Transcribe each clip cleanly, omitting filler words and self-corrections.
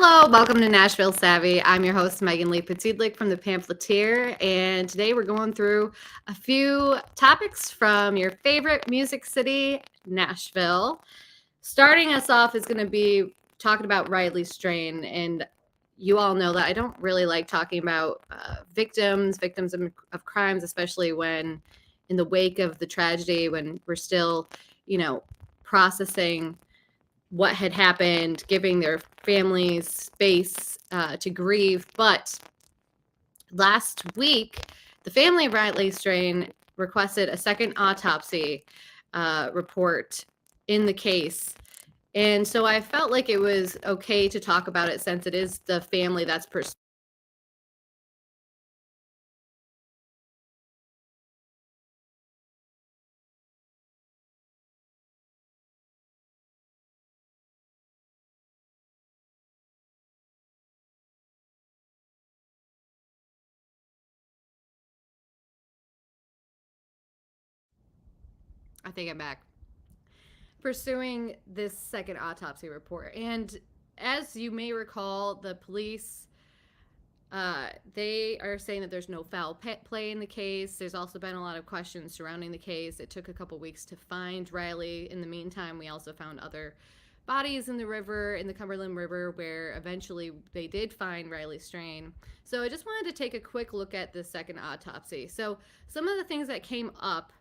Hello, welcome to Nashville Savvy. I'm your host, Megan Lee Petidlik from the Pamphleteer, and today we're going through a few topics from your favorite music city, Nashville. Starting us off is going to be talking about Riley Strain, and you all know that I don't really like talking about victims of crimes, especially when in the wake of the tragedy, when we're still, processing what had happened, giving their families space to grieve. But last week, the family of Riley Strain requested a second autopsy report in the case. And so I felt like it was okay to talk about it since it is the family that's I think I'm back, pursuing this second autopsy report. And as you may recall, the police they are saying that there's no foul play in the case. There's also been a lot of questions surrounding the case. It took a couple weeks to find Riley. In the meantime, we also found other bodies in the river, in the Cumberland River, where eventually they did find Riley Strain. So I just wanted to take a quick look at the second autopsy. So some of the things that came up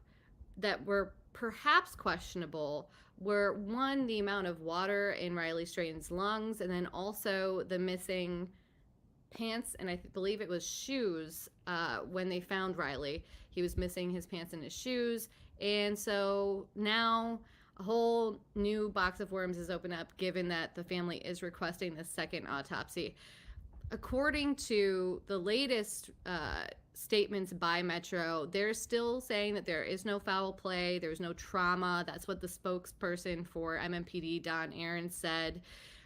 that were perhaps questionable were, one, the amount of water in Riley Strain's lungs, and then also the missing pants and I believe it was shoes when they found Riley. He was missing his pants and his shoes. And so now a whole new box of worms is opened up, given that the family is requesting the second autopsy. According to the latest statements by Metro, they're still saying that there is no foul play, there's no trauma. That's what the spokesperson for MMPD, Don Aaron, said.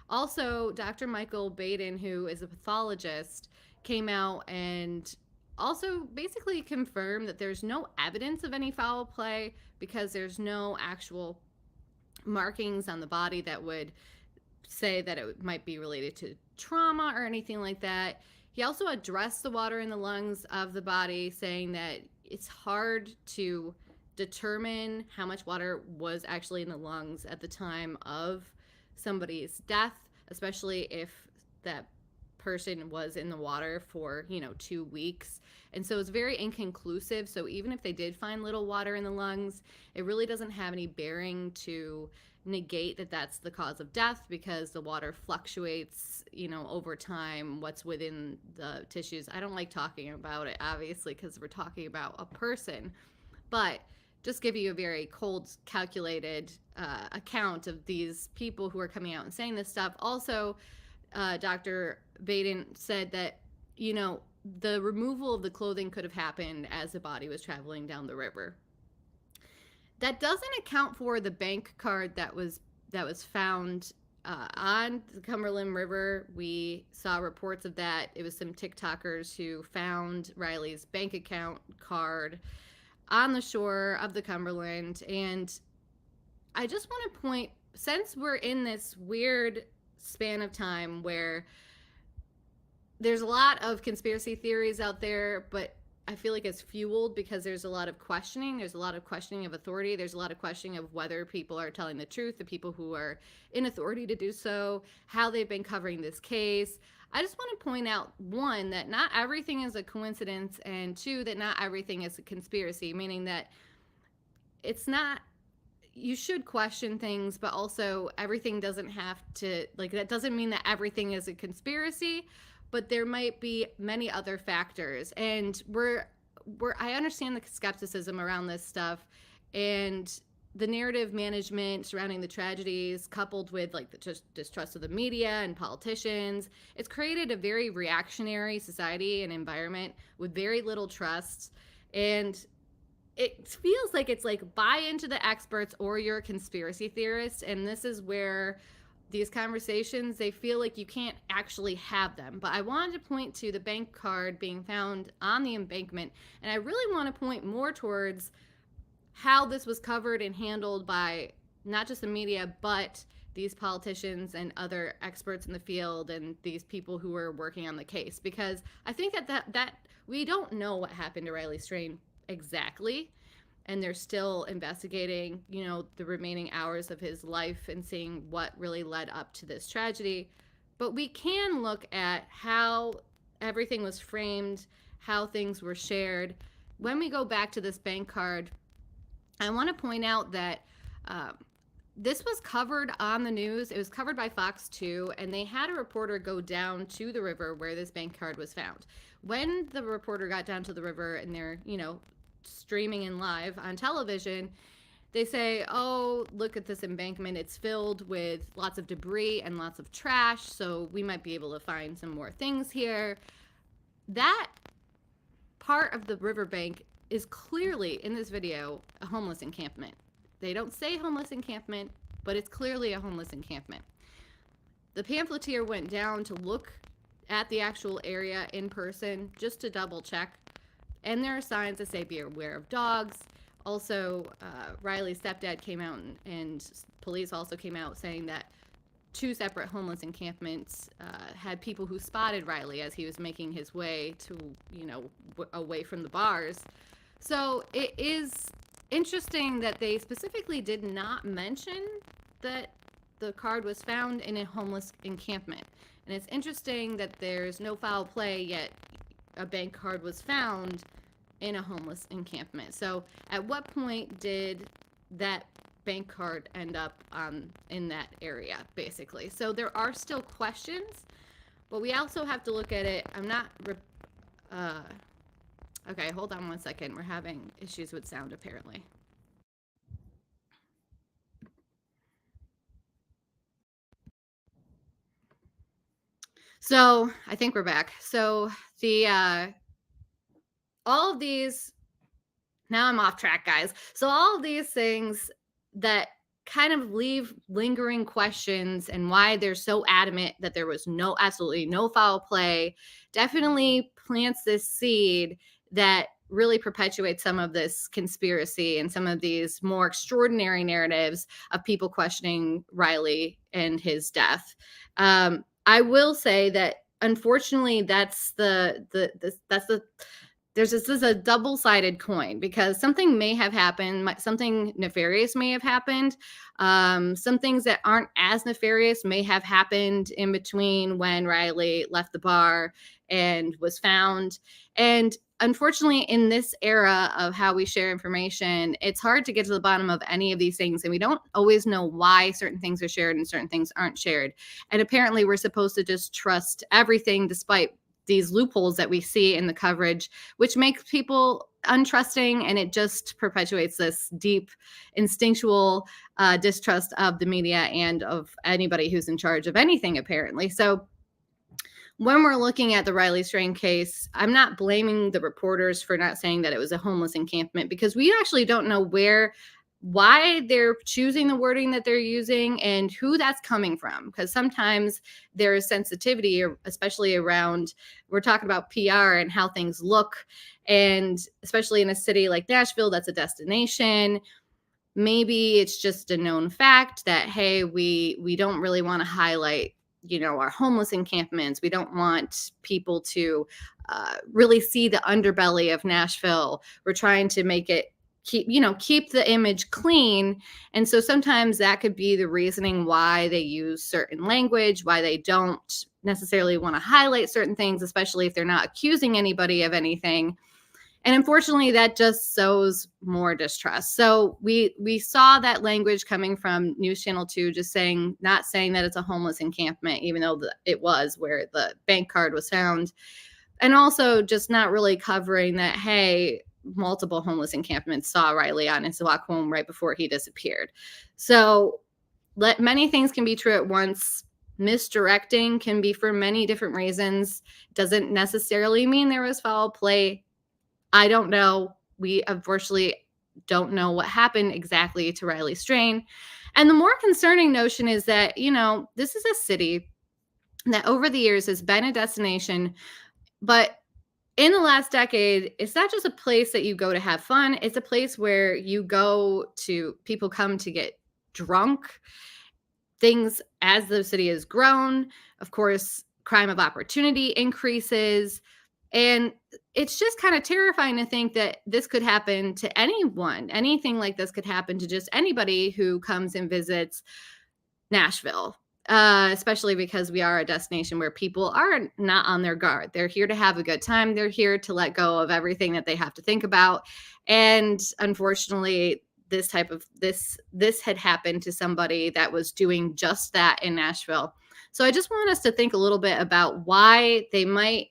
Also, Dr. Michael Baden, who is a pathologist, came out and also basically confirmed that there's no evidence of any foul play because there's no actual markings on the body that would say that it might be related to trauma or anything like that. He also addressed the water in the lungs of the body, saying that it's hard to determine how much water was actually in the lungs at the time of somebody's death, especially if that person was in the water for 2 weeks. And so it's very inconclusive. So even if they did find little water in the lungs, it really doesn't have any bearing to negate that that's the cause of death, because the water fluctuates over time, what's within the tissues. I don't like talking about it, obviously, because we're talking about a person, but just give you a very cold, calculated account of these people who are coming out and saying this stuff. Also, Dr. Baden said that, the removal of the clothing could have happened as the body was traveling down the river. That doesn't account for the bank card that was found on the Cumberland River. We saw reports of that. It was some TikTokers who found Riley's bank account card on the shore of the Cumberland. And I just want to point, since we're in this weird span of time where there's a lot of conspiracy theories out there, but I feel like it's fueled because there's a lot of questioning. There's a lot of questioning of authority. There's a lot of questioning of whether people are telling the truth, the people who are in authority to do so, how they've been covering this case. I just want to point out, one, that not everything is a coincidence, and two, that not everything is a conspiracy, meaning that it's not, you should question things, but also everything doesn't have to, that doesn't mean that everything is a conspiracy, but there might be many other factors. And I understand the skepticism around this stuff, and the narrative management surrounding the tragedies, coupled with the distrust of the media and politicians, it's created a very reactionary society and environment with very little trust. And it feels like it's buy into the experts or you're a conspiracy theorist. And this is where these conversations, they feel like you can't actually have them. But I wanted to point to the bank card being found on the embankment, and I really want to point more towards how this was covered and handled by not just the media, but these politicians and other experts in the field and these people who are working on the case, because I think that we don't know what happened to Riley Strain exactly, and they're still investigating, the remaining hours of his life and seeing what really led up to this tragedy. But we can look at how everything was framed, how things were shared. When we go back to this bank card, I want to point out that this was covered on the news. It was covered by Fox 2, and they had a reporter go down to the river where this bank card was found. When the reporter got down to the river and they're, streaming in live on television, they say, oh, look at this embankment. It's filled with lots of debris and lots of trash, so we might be able to find some more things here. That part of the riverbank is clearly, in this video, a homeless encampment. They don't say homeless encampment, but it's clearly a homeless encampment. The pamphleteer went down to look at the actual area in person just to double check. And there are signs that say be aware of dogs. Also, Riley's stepdad came out and police also came out saying that 2 separate homeless encampments had people who spotted Riley as he was making his way to, away from the bars. So it is interesting that they specifically did not mention that the card was found in a homeless encampment. And it's interesting that there's no foul play, yet a bank card was found in a homeless encampment. So at what point did that bank card end up in that area, basically? So there are still questions, but we also have to look at it. Okay, hold on one second. We're having issues with sound, apparently. So I think we're back. So all of these, now I'm off track, guys. So all of these things that kind of leave lingering questions and why they're so adamant that there was absolutely no foul play, definitely plants this seed that really perpetuates some of this conspiracy and some of these more extraordinary narratives of people questioning Riley and his death. I will say that unfortunately there's this is a double-sided coin, because something may have happened, something nefarious may have happened. Some things that aren't as nefarious may have happened in between when Riley left the bar and was found. And unfortunately, in this era of how we share information, it's hard to get to the bottom of any of these things. And we don't always know why certain things are shared and certain things aren't shared. And apparently we're supposed to just trust everything despite these loopholes that we see in the coverage, which makes people untrusting, and it just perpetuates this deep instinctual distrust of the media and of anybody who's in charge of anything, apparently. So when we're looking at the Riley Strain case, I'm not blaming the reporters for not saying that it was a homeless encampment, because we actually don't know why they're choosing the wording that they're using and who that's coming from. Because sometimes there is sensitivity, especially around, we're talking about PR and how things look. And especially in a city like Nashville, that's a destination. Maybe it's just a known fact that, hey, we don't really want to highlight, our homeless encampments. We don't want people to really see the underbelly of Nashville. We're trying to make it keep the image clean. And so sometimes that could be the reasoning why they use certain language, why they don't necessarily want to highlight certain things, especially if they're not accusing anybody of anything. And unfortunately, that just sows more distrust. So we saw that language coming from News Channel 2, just not saying that it's a homeless encampment, even though it was where the bank card was found. And also just not really covering that, hey, multiple homeless encampments saw Riley on his walk home right before he disappeared. So many things can be true at once. Misdirecting can be for many different reasons. Doesn't necessarily mean there was foul play. I don't know. We unfortunately don't know what happened exactly to Riley Strain. And the more concerning notion is that, this is a city that over the years has been a destination, but in the last decade, it's not just a place that you go to have fun. It's a place where people come to get drunk. Things, as the city has grown, of course, crime of opportunity increases. And it's just kind of terrifying to think that this could happen to anyone. Anything like this could happen to just anybody who comes and visits Nashville, especially because we are a destination where people are not on their guard. They're here to have a good time. They're here to let go of everything that they have to think about. And unfortunately, this had happened to somebody that was doing just that in Nashville. So I just want us to think a little bit about why they might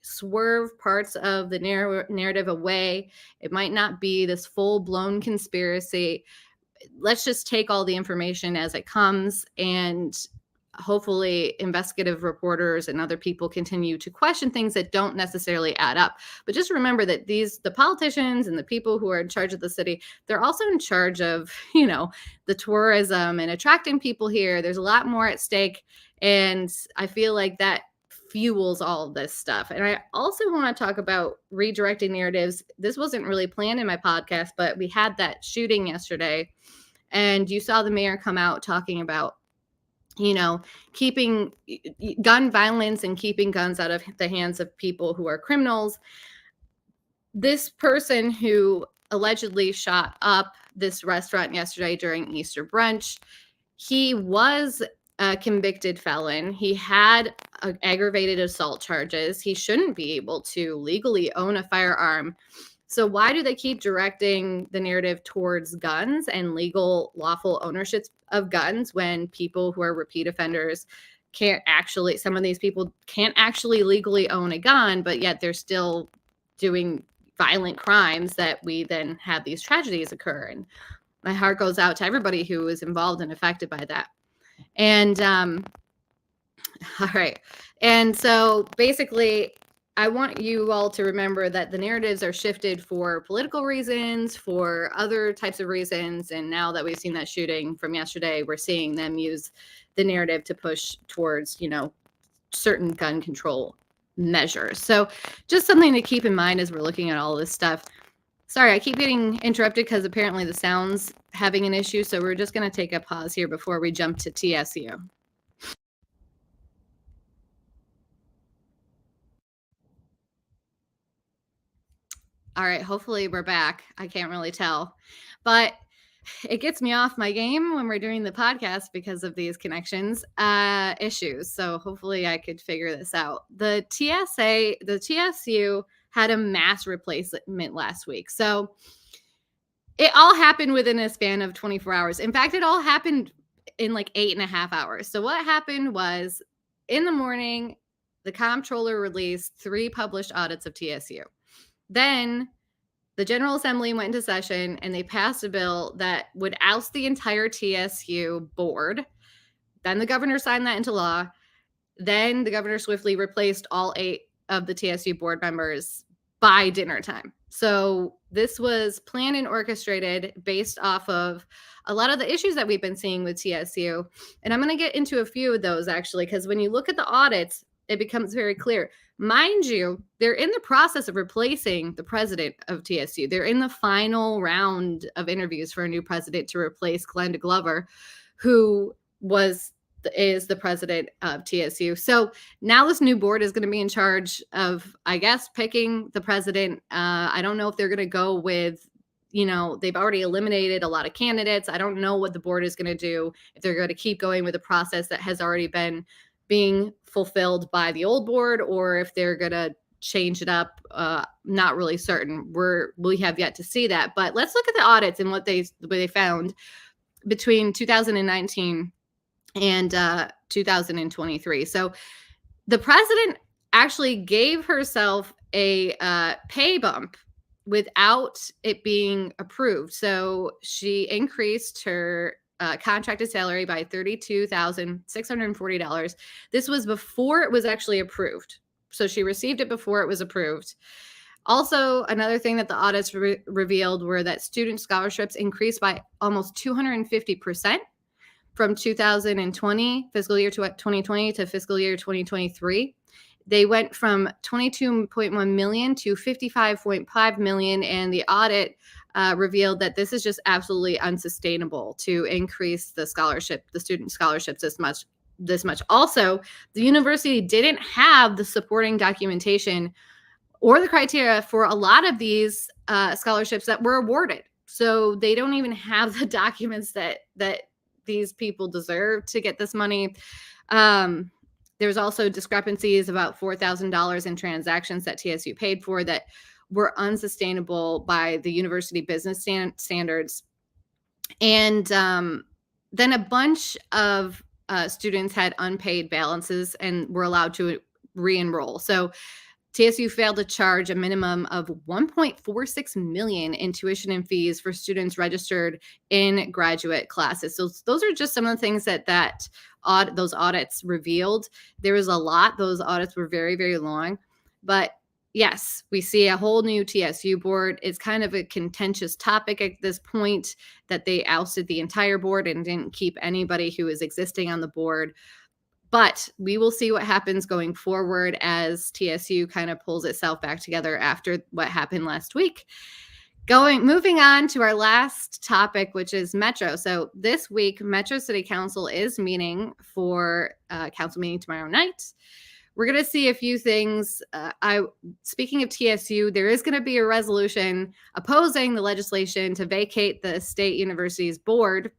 swerve parts of the narrative away. It might not be this full-blown conspiracy. Let's just take all the information as it comes, and hopefully investigative reporters and other people continue to question things that don't necessarily add up. But just remember that the politicians and the people who are in charge of the city, they're also in charge of, the tourism and attracting people here. There's a lot more at stake. And I feel like that fuels all of this stuff. And I also want to talk about redirecting narratives. This wasn't really planned in my podcast, but we had that shooting yesterday, and you saw the mayor come out talking about, keeping gun violence and keeping guns out of the hands of people who are criminals. This person who allegedly shot up this restaurant yesterday during Easter brunch, he was a convicted felon. He had aggravated assault charges. He shouldn't be able to legally own a firearm. So why do they keep directing the narrative towards guns and legal, lawful ownership of guns when people who are repeat offenders some of these people can't actually legally own a gun, but yet they're still doing violent crimes that we then have these tragedies occur. And my heart goes out to everybody who is involved and affected by that. And all right. And so basically, I want you all to remember that the narratives are shifted for political reasons, for other types of reasons. And now that we've seen that shooting from yesterday, we're seeing them use the narrative to push towards, certain gun control measures. So just something to keep in mind as we're looking at all this stuff. Sorry, I keep getting interrupted because apparently the sound's having an issue. So we're just going to take a pause here before we jump to TSU. All right, hopefully we're back. I can't really tell, but it gets me off my game when we're doing the podcast because of these connections issues. So hopefully I could figure this out. The TSU had a mass replacement last week. So it all happened within a span of 24 hours. In fact, it all happened in like 8.5 hours. So what happened was, in the morning, the comptroller released 3 published audits of TSU. Then the General Assembly went into session and they passed a bill that would oust the entire TSU board. Then the governor signed that into law. Then the governor swiftly replaced all 8 of the TSU board members by dinner time. So this was planned and orchestrated based off of a lot of the issues that we've been seeing with TSU. And I'm going to get into a few of those actually, because when you look at the audits, it becomes very clear. Mind you, they're in the process of replacing the president of TSU. They're in the final round of interviews for a new president to replace Glenda Glover, who is the president of TSU. So now this new board is going to be in charge of, I guess, picking the president. I don't know if they're going to go with, they've already eliminated a lot of candidates. I don't know what the board is going to do, if they're going to keep going with a process that has already been being fulfilled by the old board, or if they're going to change it up. Not really certain. We have yet to see that. But let's look at the audits and what they found between 2019 and 2023. So the president actually gave herself a pay bump without it being approved. So she increased her contracted salary by $32,640. This was before it was actually approved. So she received it before it was approved. Also, another thing that the audits revealed were that student scholarships increased by almost 250% from 2020, fiscal year 2020 to fiscal year 2023. They went from $22.1 million to $55.5 million, and the audit revealed that this is just absolutely unsustainable to increase the student scholarships this much. Also, the university didn't have the supporting documentation or the criteria for a lot of these scholarships that were awarded. So they don't even have the documents that these people deserve to get this money. There's also discrepancies about $4,000 in transactions that TSU paid for that were unsustainable by the university business standards. And then a bunch of students had unpaid balances and were allowed to re-enroll. So TSU failed to charge a minimum of $1.46 million in tuition and fees for students registered in graduate classes. So those are just some of the things that those audits revealed. There was a lot. Those audits were very, very long. But yes, we see a whole new TSU board. It's kind of a contentious topic at this point that they ousted the entire board and didn't keep anybody who is existing on the board. But we will see what happens going forward as TSU kind of pulls itself back together after what happened last week. Moving on to our last topic, which is Metro. So this week, Metro City Council is meeting for council meeting tomorrow night. We're going to see a few things. Speaking of TSU, there is going to be a resolution opposing the legislation to vacate the state university's board.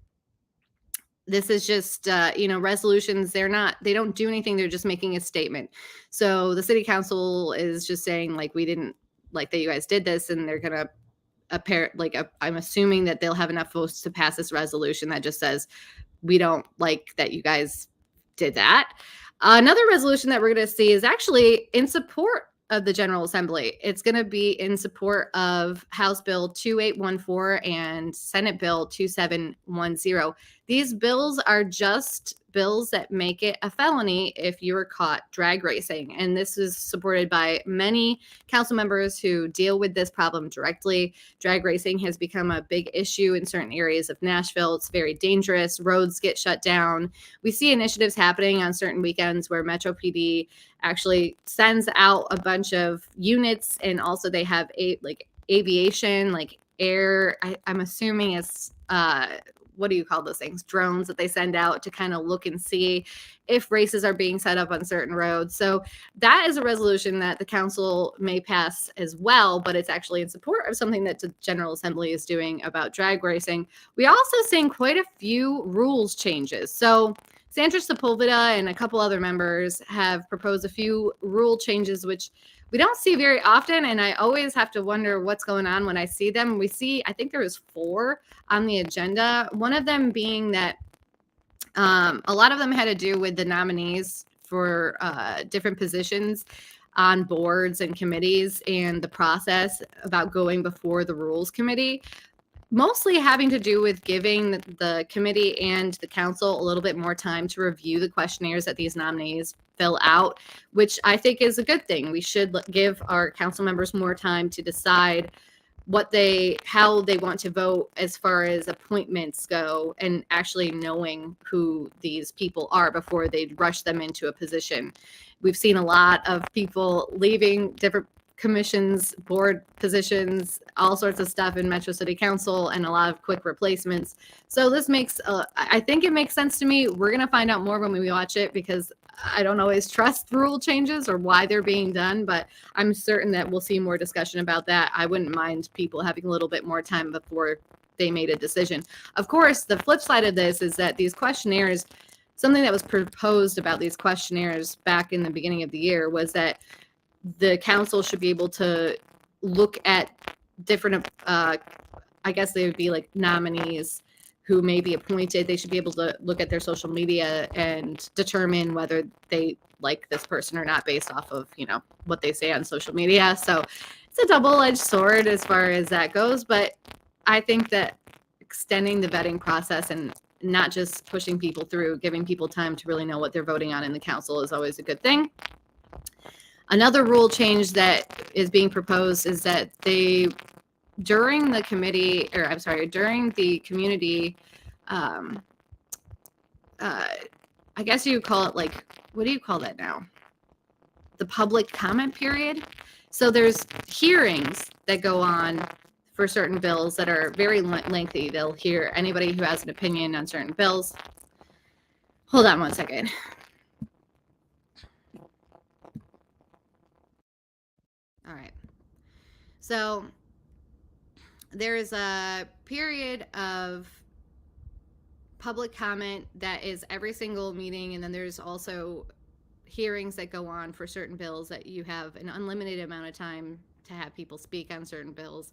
This is just, resolutions. They don't do anything. They're just making a statement. So the city council is just saying, like, we didn't like that you guys did this, and they're going to I'm assuming that they'll have enough votes to pass this resolution that just says, we don't like that you guys did that. Another resolution that we're going to see is actually in support of the General Assembly. It's going to be in support of House Bill 2814 and Senate Bill 2710. These bills are just bills that make it a felony if you were caught drag racing. And this is supported by many council members who deal with this problem directly. Drag racing has become a big issue in certain areas of Nashville. It's very dangerous. Roads get shut down. We see initiatives happening on certain weekends where Metro PD actually sends out a bunch of units, and also they have aviation, like air. I'm assuming it's what do you call those things? Drones that they send out to kind of look and see if races are being set up on certain roads. So that is a resolution that the council may pass as well, but it's actually in support of something that the General Assembly is doing about drag racing. We also seeing quite a few rules changes. So Sandra Sepulveda and a couple other members have proposed a few rule changes, which we don't see very often, and I always have to wonder what's going on when I see them. I think there was 4 on the agenda. One of them being that a lot of them had to do with the nominees for different positions on boards and committees and the process about going before the Rules Committee. Mostly having to do with giving the committee and the council a little bit more time to review the questionnaires that these nominees fill out, which I think is a good thing. We should give our council members more time to decide how they want to vote as far as appointments go, and actually knowing who these people are before they rush them into a position. We've seen a lot of people leaving different commissions, board positions, all sorts of stuff in Metro City Council, and a lot of quick replacements. So this makes, I think it makes sense to me. We're going to find out more when we watch it, because I don't always trust rule changes or why they're being done, but I'm certain that we'll see more discussion about that. I wouldn't mind people having a little bit more time before they made a decision. Of course, the flip side of this is that these questionnaires, something that was proposed about these questionnaires back in the beginning of the year was that the council should be able to look at different, I guess they would be like nominees who may be appointed. They should be able to look at their social media and determine whether they like this person or not based off of, what they say on social media. So it's a double-edged sword as far as that goes. But I think that extending the vetting process and not just pushing people through, giving people time to really know what they're voting on in the council is always a good thing. Another rule change that is being proposed is that during the community, I guess you call it what do you call that now? The public comment period. So there's hearings that go on for certain bills that are very lengthy. They'll hear anybody who has an opinion on certain bills. Hold on one second. All right. So there's a period of public comment that is every single meeting, and then there's also hearings that go on for certain bills that you have an unlimited amount of time to have people speak on certain bills.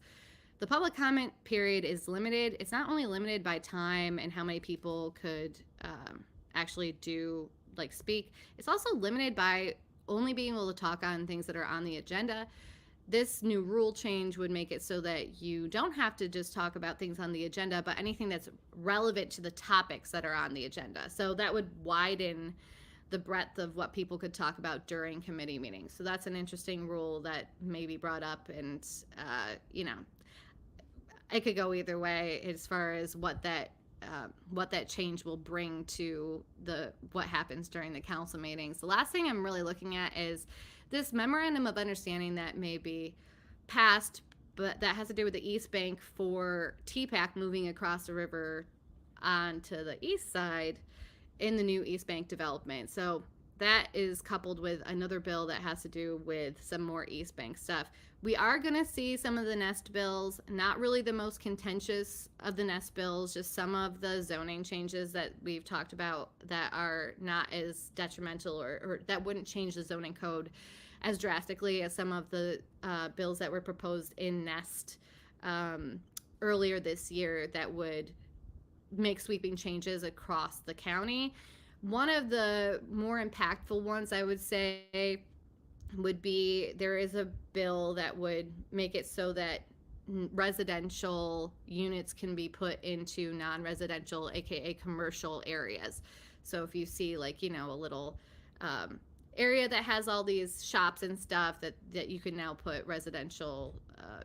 The public comment period is limited. It's not only limited by time and how many people could actually speak, it's also limited by only being able to talk on things that are on the agenda. This new rule change would make it so that you don't have to just talk about things on the agenda, but anything that's relevant to the topics that are on the agenda. So that would widen the breadth of what people could talk about during committee meetings. So that's an interesting rule that may be brought up, and it could go either way as far as what that change will bring to what happens during the council meetings. The last thing I'm really looking at is this memorandum of understanding that may be passed, but that has to do with the East Bank for TPAC moving across the river onto the east side in the new East Bank development. So that is coupled with another bill that has to do with some more East Bank stuff. We are going to see some of the Nest bills, not really the most contentious of the Nest bills, just some of the zoning changes that we've talked about that are not as detrimental or that wouldn't change the zoning code as drastically as some of the bills that were proposed in Nest earlier this year that would make sweeping changes across the county. One of the more impactful ones, I would say, would be there is a bill that would make it so that residential units can be put into non-residential, aka commercial areas. So if you see a little area that has all these shops and stuff, that you can now put residential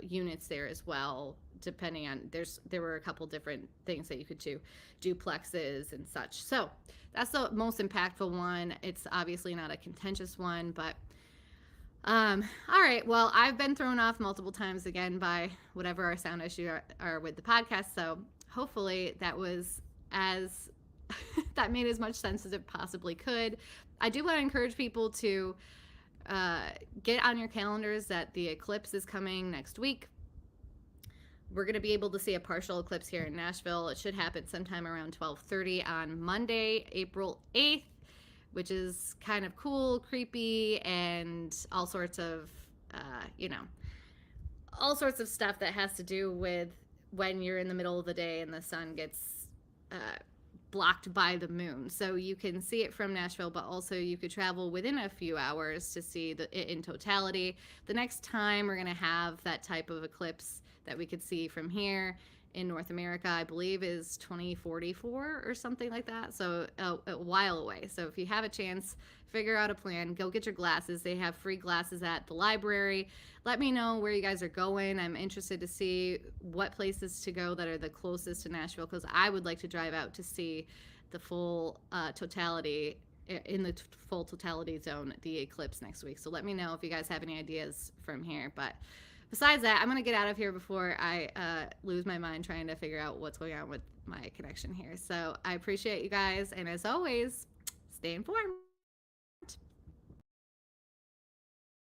units there as well, depending on there were a couple different things that you could do, duplexes and such. So that's the most impactful one. It's obviously not a contentious one, but all right. Well, I've been thrown off multiple times again by whatever our sound issues are with the podcast. So hopefully that was that made as much sense as it possibly could. I do want to encourage people to get on your calendars that the eclipse is coming next week. We're going to be able to see a partial eclipse here in Nashville. It should happen sometime around 12:30 on Monday, April 8th, which is kind of cool, creepy, and all sorts of stuff that has to do with when you're in the middle of the day and the sun gets blocked by the moon. So you can see it from Nashville, but also you could travel within a few hours to see it in totality. The next time we're going to have that type of eclipse that we could see from here in North America, I believe, is 2044 or something like that. So a while away. So if you have a chance, figure out a plan. Go get your glasses. They have free glasses at the library. Let me know where you guys are going. I'm interested to see what places to go that are the closest to Nashville, because I would like to drive out to see the full totality, in the full totality zone, the eclipse next week. So let me know if you guys have any ideas from here. But besides that, I'm going to get out of here before I lose my mind trying to figure out what's going on with my connection here. So I appreciate you guys. And as always, stay informed.